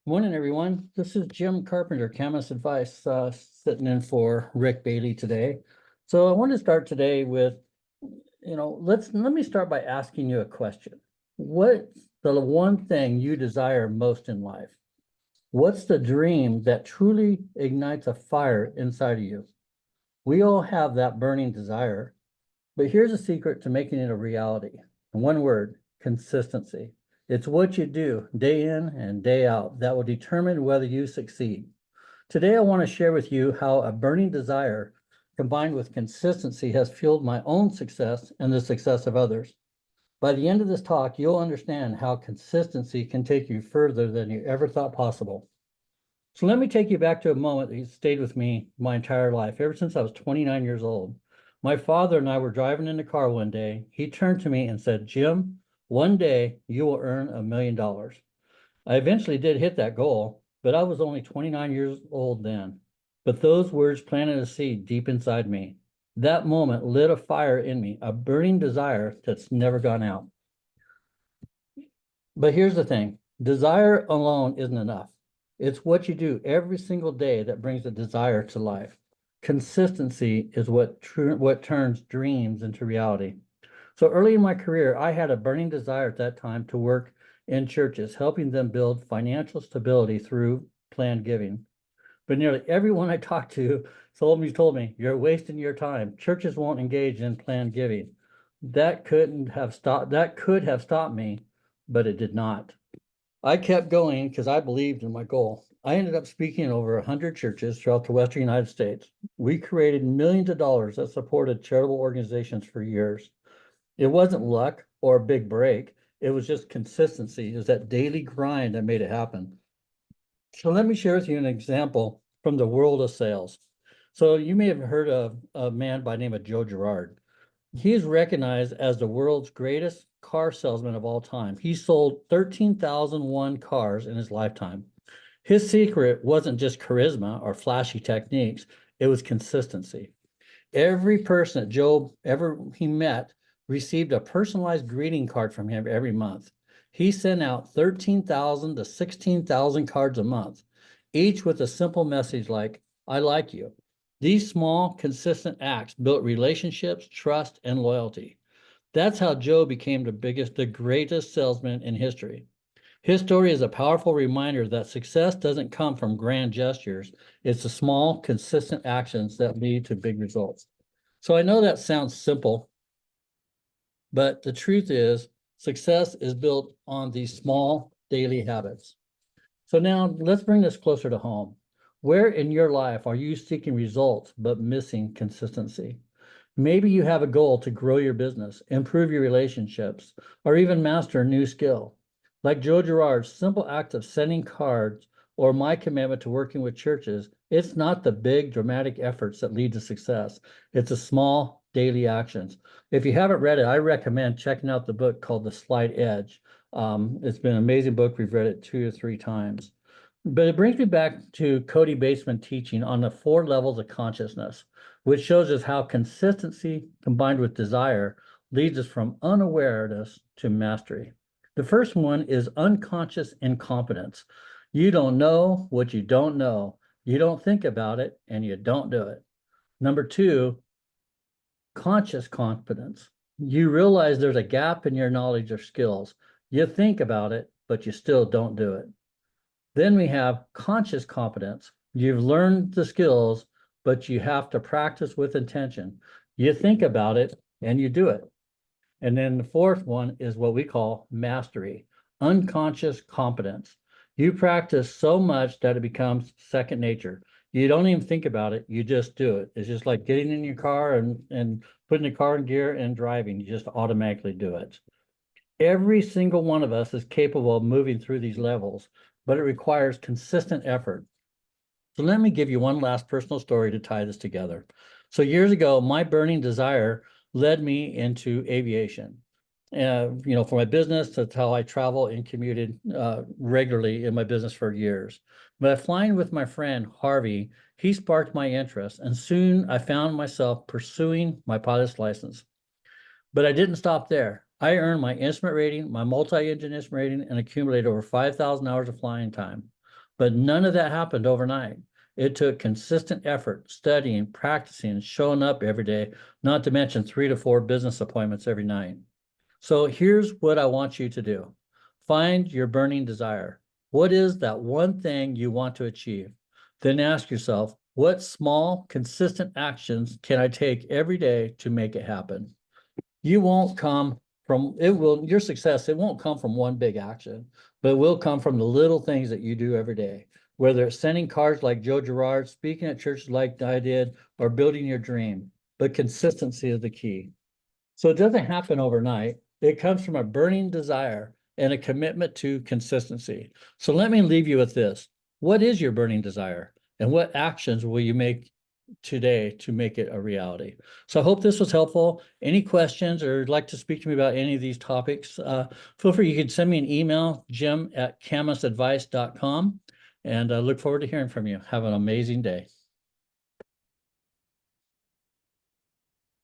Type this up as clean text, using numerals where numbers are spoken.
Morning, everyone. This is Jim Carpenter, Camus Advice, sitting in for Rick Bailey today. So I want to start today with, let me start by asking you a question. What's the one thing you desire most in life? What's the dream that truly ignites a fire inside of you? We all have that burning desire, but here's a secret to making it a reality. One word, consistency. It's what you do day in and day out that will determine whether you succeed. Today, I want to share with you how a burning desire combined with consistency has fueled my own success and the success of others. By the end of this talk, you'll understand how consistency can take you further than you ever thought possible. So let me take you back to a moment that stayed with me my entire life, ever since I was 29 years old. My father and I were driving in the car one day. He turned to me and said, "Jim, one day you will earn $1 million." I eventually did hit that goal, but I was only 29 years old then. But those words planted a seed deep inside me. That moment lit a fire in me, a burning desire that's never gone out. But here's the thing, desire alone isn't enough. It's what you do every single day that brings the desire to life. Consistency is what turns dreams into reality. So early in my career, I had a burning desire at that time to work in churches, helping them build financial stability through planned giving. But nearly everyone I talked to told me, "You're wasting your time. Churches won't engage in planned giving." That could have stopped me, but it did not. I kept going because I believed in my goal. I ended up speaking in over 100 churches throughout the Western United States. We created millions of dollars that supported charitable organizations for years. It wasn't luck or a big break. It was just consistency. It was that daily grind that made it happen. So let me share with you an example from the world of sales. So you may have heard of a man by the name of Joe Girard. He is recognized as the world's greatest car salesman of all time. He sold 13,001 cars in his lifetime. His secret wasn't just charisma or flashy techniques, it was consistency. Every person that Joe ever he met received a personalized greeting card from him every month. He sent out 13,000 to 16,000 cards a month, each with a simple message like, "I like you." These small, consistent acts built relationships, trust, and loyalty. That's how Joe became the greatest salesman in history. His story is a powerful reminder that success doesn't come from grand gestures. It's the small, consistent actions that lead to big results. So I know that sounds simple, but the truth is success is built on these small daily habits. So now let's bring this closer to home. Where in your life are you seeking results but missing consistency? Maybe you have a goal to grow your business, improve your relationships, or even master a new skill. Like Joe Girard's simple act of sending cards or my commitment to working with churches, it's not the big dramatic efforts that lead to success. It's the small daily actions. If you haven't read it, I recommend checking out the book called The Slight Edge. It's been an amazing book. We've read it 2 or 3 times. But it brings me back to Cody Baseman teaching on the 4 levels of consciousness, which shows us how consistency combined with desire leads us from unawareness to mastery. The first one is unconscious incompetence. You don't know what you don't know. You don't think about it and you don't do it. Number 2, conscious competence. You realize there's a gap in your knowledge or skills. You think about it, but you still don't do it. Then we have conscious competence. You've learned the skills, but you have to practice with intention. You think about it and you do it. And then the fourth one is what we call mastery, unconscious competence. You practice so much that it becomes second nature. You don't even think about it, you just do it. It's just like getting in your car and putting the car in gear and driving. You just automatically do it. Every single one of us is capable of moving through these levels, but it requires consistent effort. So let me give you one last personal story to tie this together. So years ago, my burning desire led me into aviation. For my business, that's how I travel and commuted regularly in my business for years. But flying with my friend Harvey, he sparked my interest, and soon I found myself pursuing my pilot's license. But I didn't stop there. I earned my instrument rating, my multi-engine instrument rating, and accumulated over 5,000 hours of flying time. But none of that happened overnight. It took consistent effort, studying, practicing, showing up every day, not to mention 3 to 4 business appointments every night. So here's what I want you to do. Find your burning desire. What is that one thing you want to achieve? Then ask yourself, what small, consistent actions can I take every day to make it happen? You won't come from, it will, your success, it won't come from one big action, but it will come from the little things that you do every day. Whether it's sending cards like Joe Girard, speaking at churches like I did, or building your dream. But consistency is the key. So it doesn't happen overnight. It comes from a burning desire and a commitment to consistency. So let me leave you with this. What is your burning desire? And what actions will you make today to make it a reality? So I hope this was helpful. Any questions or like to speak to me about any of these topics, feel free. You can send me an email, jim@camisadvice.com. And I look forward to hearing from you. Have an amazing day.